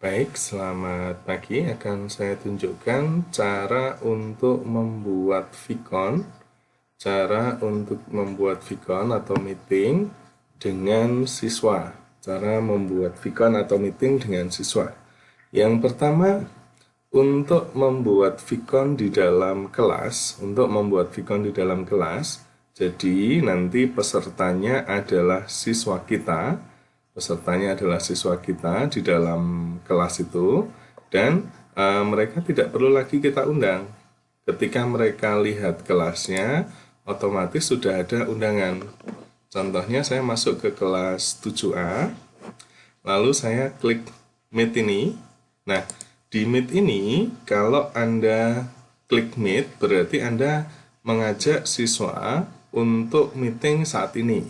Baik, selamat pagi. Akan saya tunjukkan cara untuk membuat Vicon, atau meeting dengan siswa. Cara membuat Vicon atau meeting dengan siswa. Yang pertama, untuk membuat Vicon di dalam kelas, jadi nanti pesertanya adalah siswa kita di dalam kelas itu, dan mereka tidak perlu lagi kita undang. Ketika mereka lihat kelasnya, otomatis sudah ada undangan. Contohnya saya masuk ke kelas 7A, lalu saya klik Meet ini. Nah, di Meet ini, kalau Anda klik Meet, berarti Anda mengajak siswa untuk meeting saat ini.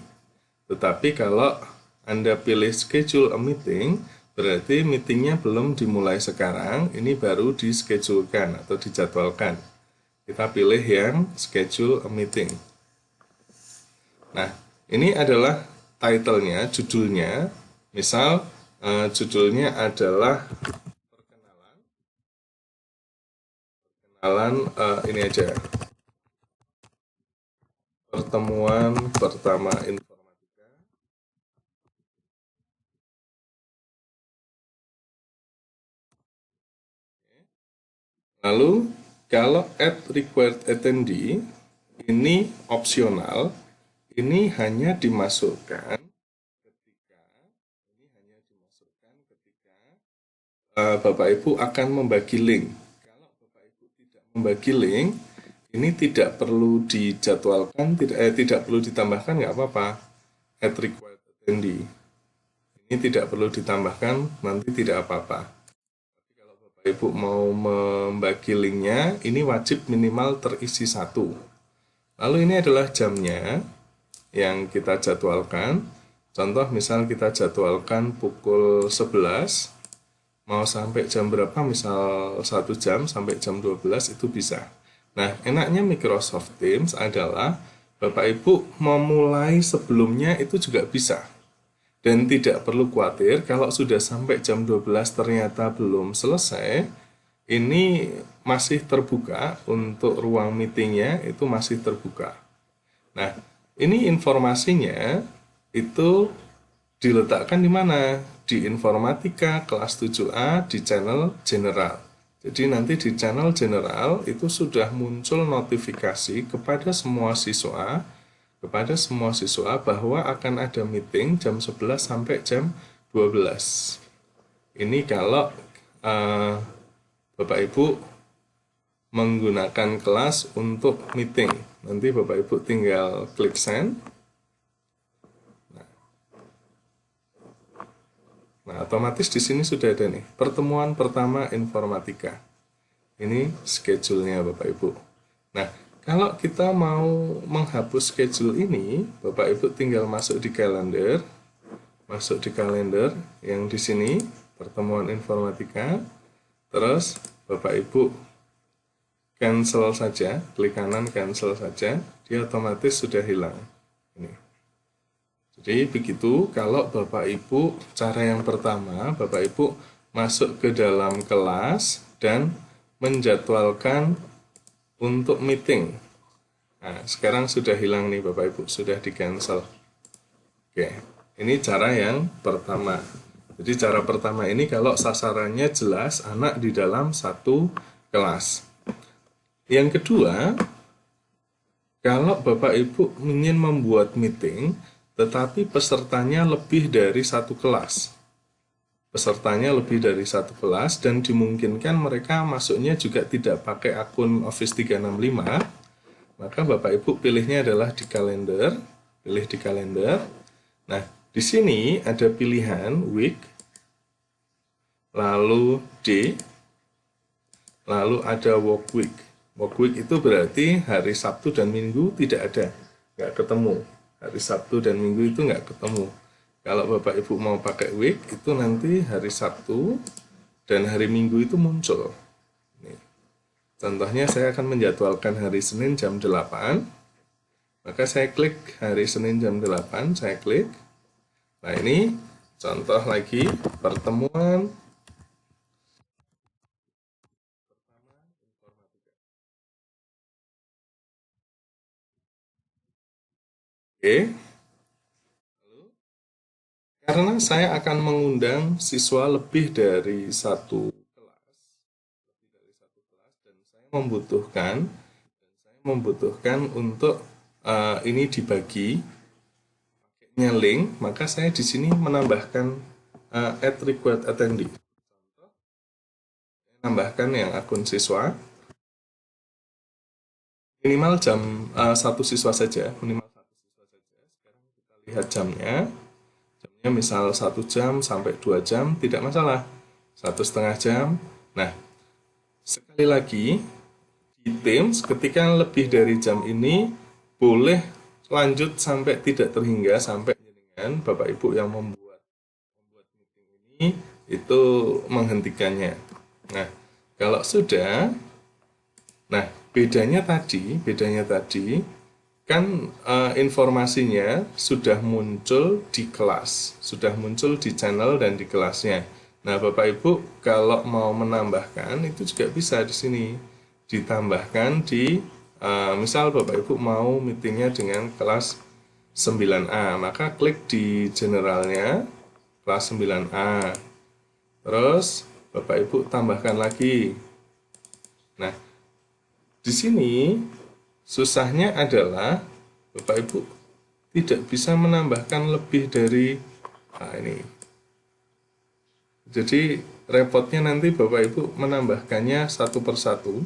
Tetapi kalau Anda pilih schedule a meeting, berarti meetingnya belum dimulai sekarang, ini baru dischedulkan atau dijadwalkan. Kita pilih yang schedule a meeting. Nah, ini adalah title-nya, judulnya. Misal, judulnya adalah perkenalan, ini aja. Pertemuan pertama informatika. Lalu, kalau add required attendee, ini opsional, ini hanya dimasukkan ketika Bapak Ibu akan membagi link. Kalau Bapak Ibu tidak membagi link, ini tidak perlu dijadwalkan, tidak perlu ditambahkan, nggak apa-apa. Add required attendee. Ini tidak perlu ditambahkan, nanti tidak apa-apa. Kalau Bapak Ibu mau membagi linknya, ini wajib minimal terisi 1. Lalu ini adalah jamnya yang kita jadwalkan. Contoh misal kita jadwalkan pukul 11, mau sampai jam berapa, misal 1 jam sampai jam 12 itu bisa. Nah, enaknya Microsoft Teams adalah Bapak Ibu memulai sebelumnya itu juga bisa. Dan tidak perlu khawatir kalau sudah sampai jam 12 ternyata belum selesai, ini masih terbuka untuk ruang meetingnya, itu masih terbuka. Nah, ini informasinya itu diletakkan di mana? Di informatika kelas 7A di channel general. Jadi nanti di channel general itu sudah muncul notifikasi kepada semua siswa bahwa akan ada meeting jam 11 sampai jam 12. Ini kalau Bapak Ibu menggunakan kelas untuk meeting. Nanti Bapak Ibu tinggal klik send. Nah, otomatis di sini sudah ada nih, pertemuan pertama informatika. Ini schedule-nya Bapak Ibu. Nah, kalau kita mau menghapus schedule ini, Bapak Ibu tinggal masuk di kalender yang di sini, pertemuan informatika. Terus Bapak Ibu cancel saja, klik kanan cancel saja, dia otomatis sudah hilang. Ini. Jadi begitu kalau Bapak Ibu, cara yang pertama, Bapak Ibu masuk ke dalam kelas dan menjadwalkan untuk meeting. Nah, sekarang sudah hilang nih Bapak Ibu, sudah di cancel. Oke, ini cara yang pertama. Jadi cara pertama ini kalau sasarannya jelas anak di dalam satu kelas. Yang kedua, kalau Bapak Ibu ingin membuat meeting, tetapi pesertanya lebih dari satu kelas. Dan dimungkinkan mereka masuknya juga tidak pakai akun Office 365, maka Bapak Ibu pilihnya adalah di kalender, pilih di kalender. Nah, di sini ada pilihan week, lalu day, lalu ada work week. Work week itu berarti hari Sabtu dan Minggu tidak ada, nggak ketemu. Hari Sabtu dan Minggu itu nggak ketemu. Kalau Bapak Ibu mau pakai week, itu nanti hari Sabtu dan hari Minggu itu muncul. Nih. Contohnya saya akan menjadwalkan hari Senin jam 8. Maka saya klik hari Senin jam 8, saya klik. Nah, ini contoh lagi pertemuan Oke. Karena saya akan mengundang siswa lebih dari satu kelas, dan saya membutuhkan untuk ini dibagi link, maka saya di sini menambahkan add required attendee. Tambahkan yang akun siswa, minimal jam satu siswa saja, minimal satu siswa saja. Sekarang kita lihat jamnya. Jamnya misal 1 jam sampai 2 jam, tidak masalah. 1,5 jam. Nah, sekali lagi, di Teams ketika lebih dari jam ini, boleh lanjut sampai tidak terhingga, sampai dengan Bapak Ibu yang membuat meeting ini, itu menghentikannya. Nah, kalau sudah, nah bedanya tadi, kan informasinya sudah muncul di kelas, sudah muncul di channel dan di kelasnya. Nah, Bapak Ibu kalau mau menambahkan itu juga bisa di sini ditambahkan di misal Bapak Ibu mau meetingnya dengan kelas 9A, maka klik di generalnya kelas 9A. Terus Bapak Ibu tambahkan lagi. Nah, di sini susahnya adalah Bapak Ibu tidak bisa menambahkan lebih dari ini. Jadi repotnya nanti Bapak Ibu menambahkannya satu persatu.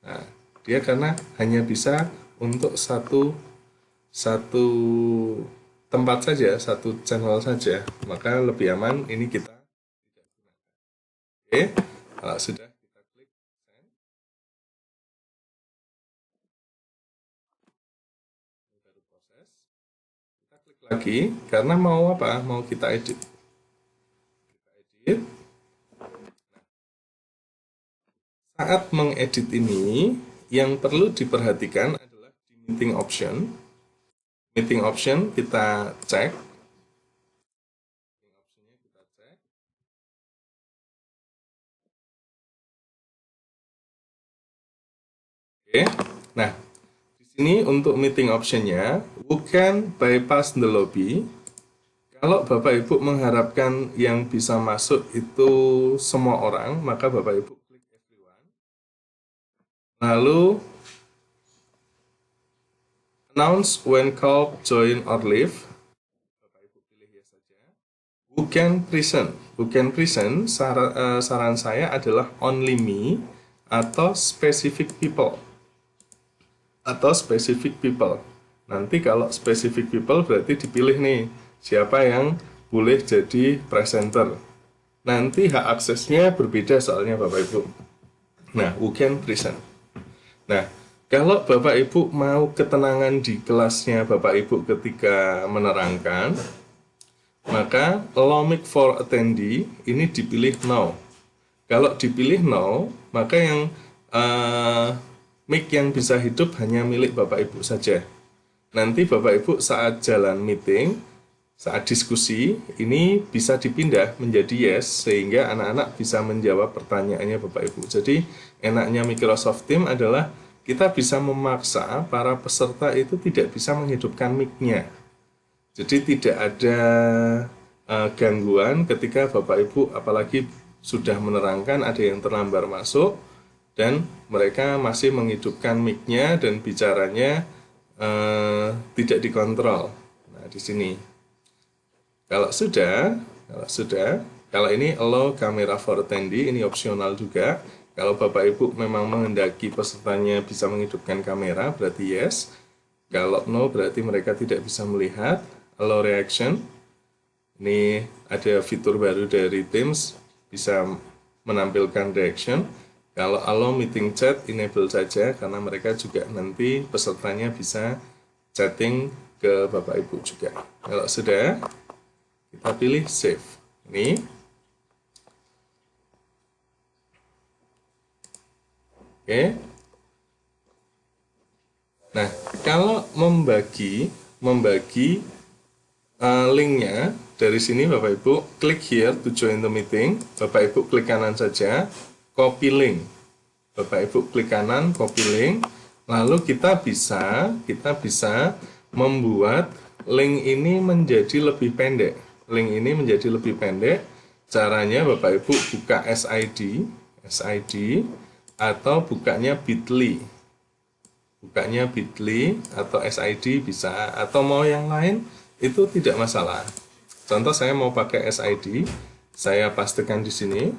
Nah, dia karena hanya bisa untuk satu tempat saja, satu channel saja, maka lebih aman ini kita tidak gunakan. Oke, kalau sudah kita klik send. Baru proses. Kita klik lagi karena mau apa? Mau kita edit. Saat mengedit ini, yang perlu diperhatikan adalah di meeting option. Meeting option kita cek. Oke. Nah, di sini untuk meeting optionnya, bukan bypass the lobby. Kalau Bapak Ibu mengharapkan yang bisa masuk itu semua orang, maka Bapak Ibu klik everyone. Lalu announce when called join or leave. Bapak Ibu pilih ya saja. Bukan present, saran saya adalah only me atau specific people. Nanti kalau specific people berarti dipilih nih siapa yang boleh jadi presenter. Nanti hak aksesnya berbeda soalnya Bapak Ibu. Nah, weekend present. Nah, kalau Bapak Ibu mau ketenangan di kelasnya Bapak Ibu ketika menerangkan, maka allow mic for attendee ini dipilih no. Kalau dipilih no, maka yang mic yang bisa hidup hanya milik Bapak Ibu saja. Nanti Bapak Ibu saat jalan meeting, saat diskusi, ini bisa dipindah menjadi yes, sehingga anak-anak bisa menjawab pertanyaannya Bapak Ibu. Jadi enaknya Microsoft Teams adalah kita bisa memaksa para peserta itu tidak bisa menghidupkan mic-nya. Jadi tidak ada gangguan ketika Bapak Ibu apalagi sudah menerangkan ada yang terlambat masuk, dan mereka masih menghidupkan mic-nya dan bicaranya tidak dikontrol. Nah, di sini. Kalau ini allow camera for attendee, ini opsional juga. Kalau Bapak Ibu memang menghendaki pesertanya bisa menghidupkan kamera, berarti yes. Kalau no, berarti mereka tidak bisa melihat. Allow reaction. Ini ada fitur baru dari Teams, bisa menampilkan reaction. Kalau allow meeting chat, enable saja, karena mereka juga nanti pesertanya bisa chatting ke Bapak Ibu juga. Kalau sudah, kita pilih save. Ini. Oke. Nah, kalau membagi linknya dari sini Bapak Ibu klik here to join the meeting. Bapak Ibu klik kanan saja. Copy link. Bapak Ibu klik kanan, copy link. Lalu kita bisa membuat link ini menjadi lebih pendek. Link ini menjadi lebih pendek. Caranya Bapak Ibu buka SID atau bukanya Bitly. Bukanya Bitly atau SID bisa, atau mau yang lain itu tidak masalah. Contoh saya mau pakai SID, saya pastikan di sini.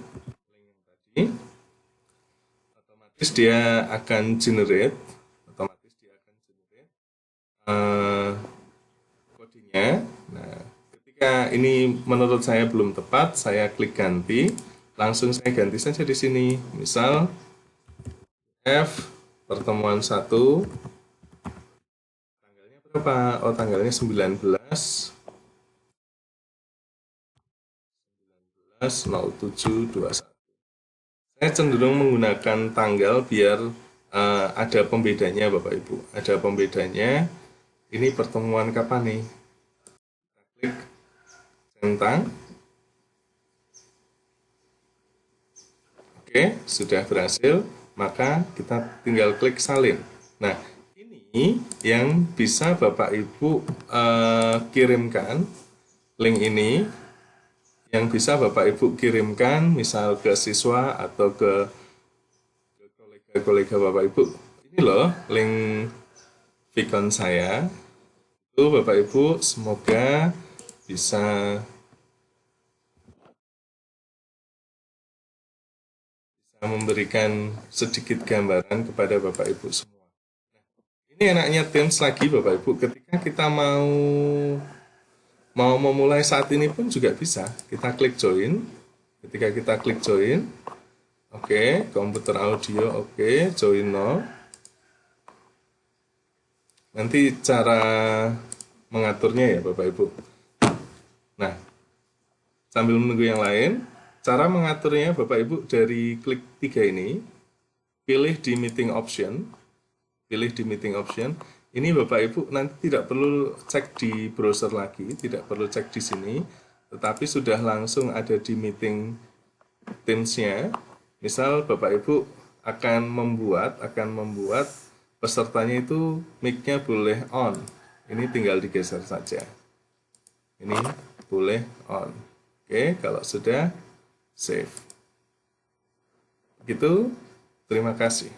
Otomatis dia akan generate, kodenya. Nah, ketika ini menurut saya belum tepat, saya klik ganti, langsung saya ganti saja di sini. Misal F pertemuan 1, tanggalnya berapa? Oh, tanggalnya 19/07/21. Saya cenderung menggunakan tanggal biar ada pembedanya Bapak Ibu. Ada pembedanya. Ini pertemuan kapan nih? Klik centang. Oke, sudah berhasil. Maka kita tinggal klik salin. Nah, ini yang bisa Bapak Ibu kirimkan. Link ini yang bisa Bapak Ibu kirimkan misal ke siswa atau ke kolega-kolega Bapak Ibu. Ini loh link Vicon saya. Itu Bapak Ibu semoga bisa memberikan sedikit gambaran kepada Bapak Ibu semua. Ini enaknya Teams lagi Bapak Ibu, ketika kita mau memulai saat ini pun juga bisa. Kita klik join. Ketika kita klik join, oke, komputer audio oke, join now. Nanti cara mengaturnya ya Bapak Ibu. Nah, sambil menunggu yang lain, cara mengaturnya Bapak Ibu dari klik 3 ini, pilih di meeting option. Pilih di meeting option. Ini Bapak Ibu nanti tidak perlu cek di browser lagi, tidak perlu cek di sini, tetapi sudah langsung ada di meeting Teams-nya. Misal Bapak Ibu akan membuat pesertanya itu mic-nya boleh on. Ini tinggal digeser saja. Ini boleh on. Oke, kalau sudah save. Gitu, terima kasih.